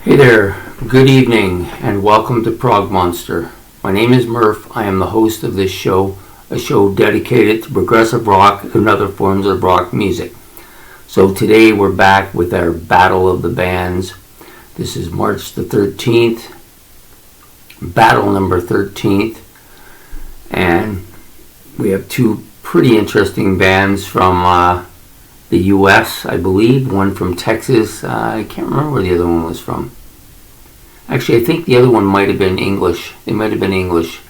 Hey there, good evening, and welcome to Prog Monster. My name is Murph. I am the host of this show, a show dedicated to progressive rock and other forms of rock music. So today we're back with our Battle of the Bands. This is March the 13th, battle number 13th, and we have two pretty interesting bands from the U.S., I believe. One from Texas. I can't remember where the other one was from. Actually, I think the other one might have been English. They might have been English.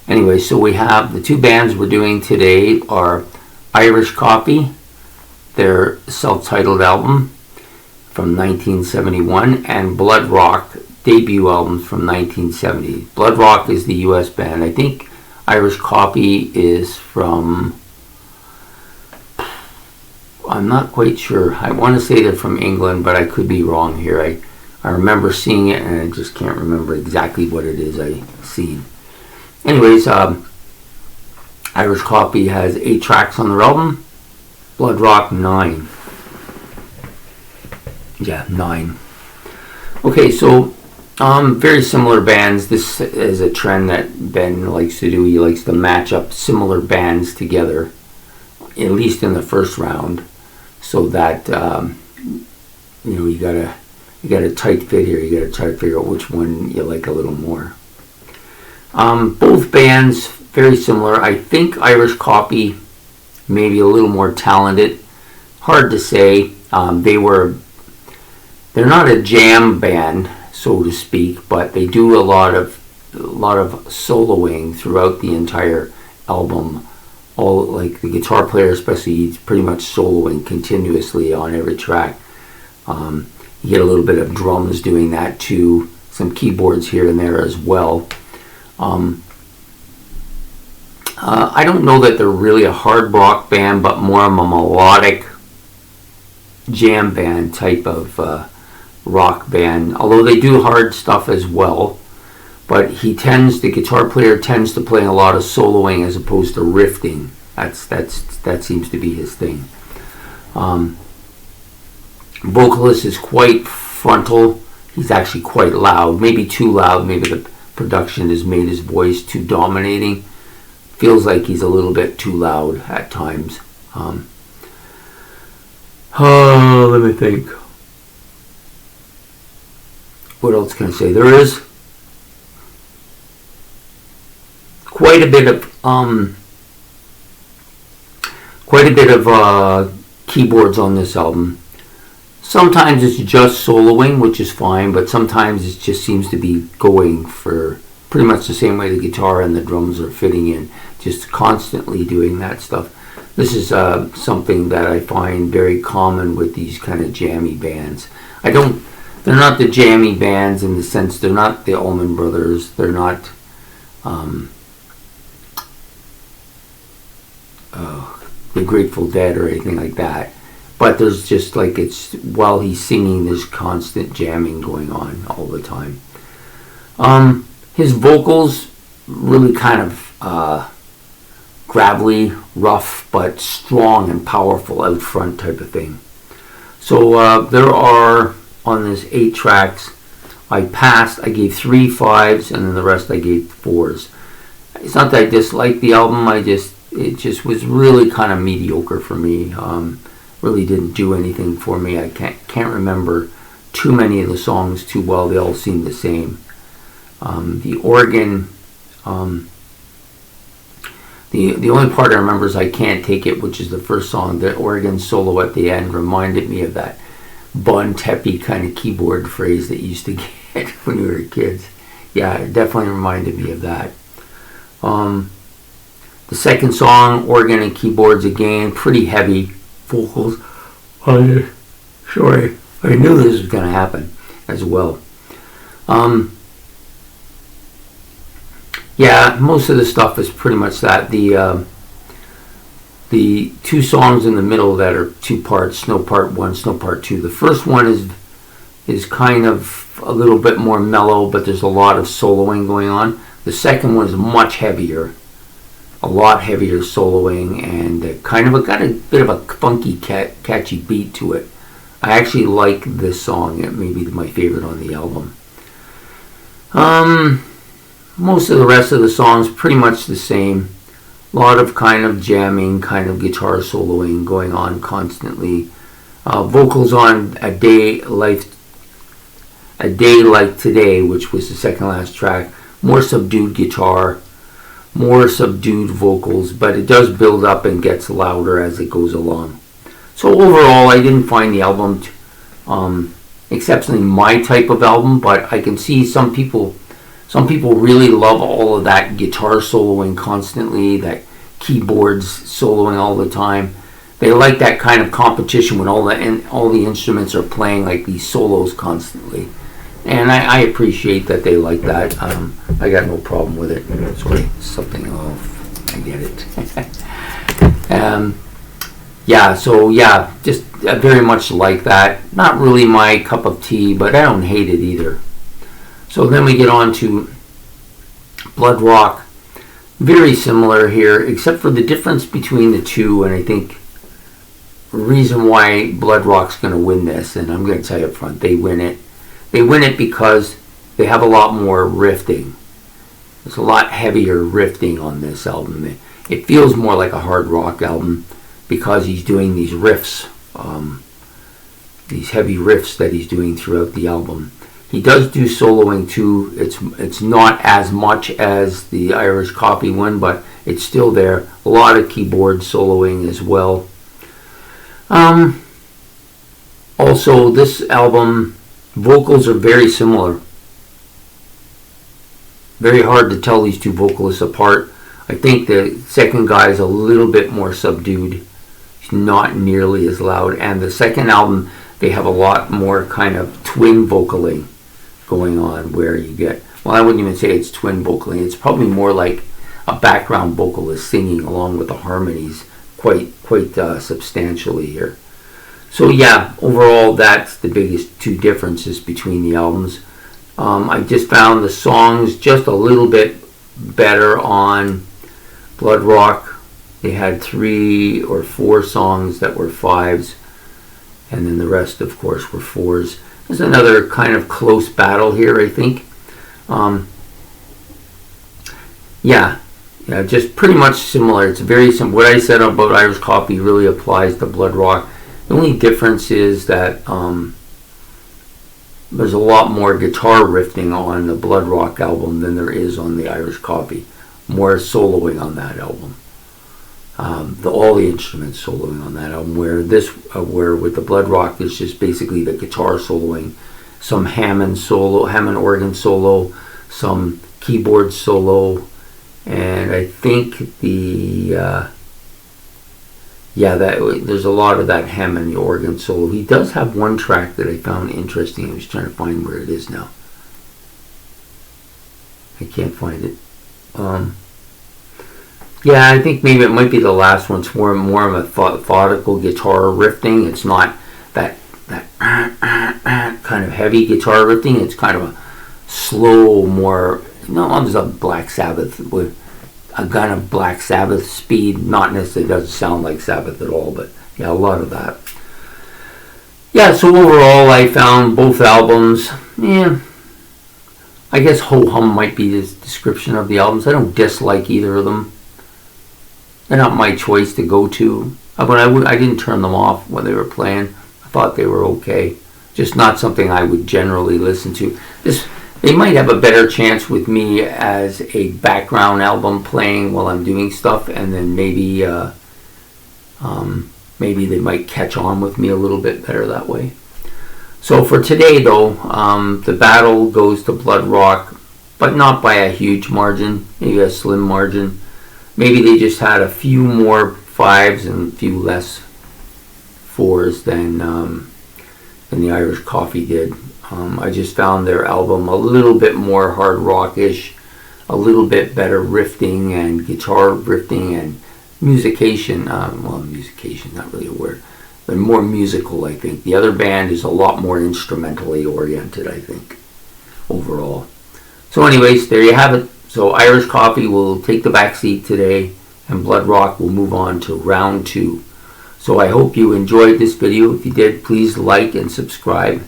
Anyway, so we have the two bands we're doing today are Irish Copy, their self-titled album from 1971, and Blood Rock, debut albums from 1970. Blood Rock is the U.S. band. I think Irish Copy is from... I'm not quite sure. I want to say they're from England, but I could be wrong here. I remember seeing it, and I just can't remember exactly what it is I see. Anyways, Irish Copy has 8 tracks on their album. Blood Rock, 9. Yeah, 9. Okay, so very similar bands. This is a trend that Ben likes to do. He likes to match up similar bands together, at least in the first round, so that you got a tight fit here. You got to try to figure out which one you like a little more. Both bands very similar. I think Irish Copy maybe a little more talented. Hard to say. They're not a jam band, so to speak, but they do a lot of soloing throughout the entire album. All, like, the guitar player especially, he's pretty much soloing continuously on every track. You get a little bit of drums doing that too, some keyboards here and there as well. I don't know that they're really a hard rock band, but more of a melodic jam band type of rock band, although they do hard stuff as well. But the guitar player tends to play a lot of soloing as opposed to riffing. That seems to be his thing. Vocalist is quite frontal. He's actually quite loud, maybe too loud. Maybe the production has made his voice too dominating. Feels like he's a little bit too loud at times. Let me think. What else can I say? There is quite a bit of keyboards on this album. Sometimes it's just soloing, which is fine, but sometimes it just seems to be going for pretty much the same way the guitar and the drums are fitting in, just constantly doing that stuff. This is something that I find very common with these kind of jammy bands. They're not the jammy bands in the sense, they're not the Allman Brothers, they're not the Grateful Dead or anything like that. But there's just like, it's while he's singing, there's constant jamming going on all the time. His vocals really kind of gravelly, rough, but strong and powerful out front type of thing. So there are, on this 8 tracks, I gave 3 5s, and then the rest I gave 4s. It's not that I dislike the album, it just was really kind of mediocre for me. Really didn't do anything for me. I can't remember too many of the songs too well. They all seem the same. The organ, the only part I remember is I Can't Take It, which is the first song. The organ solo at the end reminded me of that Bon Teppy kind of keyboard phrase that you used to get when we were kids. Yeah, it definitely reminded me of that. The second song, organ and keyboards again, pretty heavy vocals. Sorry, I knew this was going to happen as well. Yeah, most of the stuff is pretty much that. The 2 songs in the middle that are 2 parts, Snow Part 1, Snow Part 2. The first one is kind of a little bit more mellow, but there's a lot of soloing going on. The second one is much heavier. A lot heavier soloing, and kind of got a bit of a funky, catchy beat to it. I actually like this song. It may be my favorite on the album. Most of the rest of the songs pretty much the same. A lot of kind of jamming, kind of guitar soloing going on constantly. Vocals on A Day Like Today, which was the second last track. More subdued guitar, more subdued vocals, but it does build up and gets louder as it goes along. So overall, I didn't find the album exceptionally my type of album, but I can see some people really love all of that guitar soloing constantly, that keyboards soloing all the time. They like that kind of competition when all the instruments are playing like these solos constantly. And I appreciate that they like that. I got no problem with it. Sorry, something off. I get it. Just very much like that. Not really my cup of tea, but I don't hate it either. So then we get on to Blood Rock. Very similar here, except for the difference between the two, and I think the reason why Blood Rock's going to win this, and I'm going to tell you up front, they win it. They win it because they have a lot more riffing. There's a lot heavier riffing on this album. It feels more like a hard rock album because he's doing these riffs, these heavy riffs that he's doing throughout the album. He does do soloing too. It's not as much as the Irish Coffee one, but it's still there. A lot of keyboard soloing as well. Also, this album, vocals are very similar. Very hard to tell these two vocalists apart. I think the second guy is a little bit more subdued. He's not nearly as loud. And the second album, they have a lot more kind of twin vocaling going on, where you get, well, I wouldn't even say it's twin vocaling. It's probably more like a background vocalist singing along with the harmonies quite substantially here. So yeah, overall, that's the biggest two differences between the albums. I just found the songs just a little bit better on Blood Rock. They had 3 or 4 songs that were 5s, and then the rest, of course, were 4s. There's another kind of close battle here, I think. Just pretty much similar. It's very similar. What I said about Irish Coffee really applies to Blood Rock. The only difference is that there's a lot more guitar riffing on the Blood Rock album than there is on the Irish Coffee. More soloing on that album. All the instruments soloing on that album. Where with the Blood Rock, it's just basically the guitar soloing, some Hammond organ solo, some keyboard solo, and I think there's a lot of that Hammond organ solo. He does have one track that I found interesting. I was trying to find where it is now. I can't find it. I think maybe it might be the last one. It's more of a methodical guitar riffing. It's not that kind of heavy guitar riffing. It's kind of a slow, more, there's a Black Sabbath with a kind of Black Sabbath speed. Not necessarily, doesn't sound like Sabbath at all, but yeah, a lot of that. Yeah, so overall, I found both albums, I guess ho-hum might be the description of the albums. I don't dislike either of them. They're not my choice to go to. But I didn't turn them off when they were playing. I thought they were okay. Just not something I would generally listen to. They might have a better chance with me as a background album playing while I'm doing stuff, and then maybe they might catch on with me a little bit better that way. So for today, though, the battle goes to Blood Rock, but not by a huge margin, maybe a slim margin. Maybe they just had a few more 5s and a few less 4s than the Irish Coffee did. I just found their album a little bit more hard rock-ish, a little bit better riffing and guitar riffing and musication. Musication, not really a word, but more musical, I think. The other band is a lot more instrumentally oriented, I think, overall. So anyways, there you have it. So Irish Coffee will take the back seat today, and Blood Rock will move on to round 2. So I hope you enjoyed this video. If you did, please like and subscribe.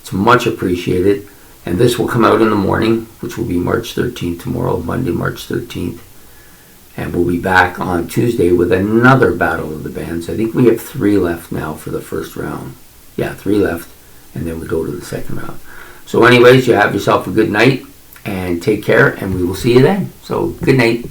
It's much appreciated. And this will come out in the morning, which will be March 13th tomorrow, Monday, March 13th. And we'll be back on Tuesday with another Battle of the Bands. I think we have 3 left now for the first round. Yeah, 3 left. And then we go to the second round. So anyways, you have yourself a good night. And take care. And we will see you then. So good night.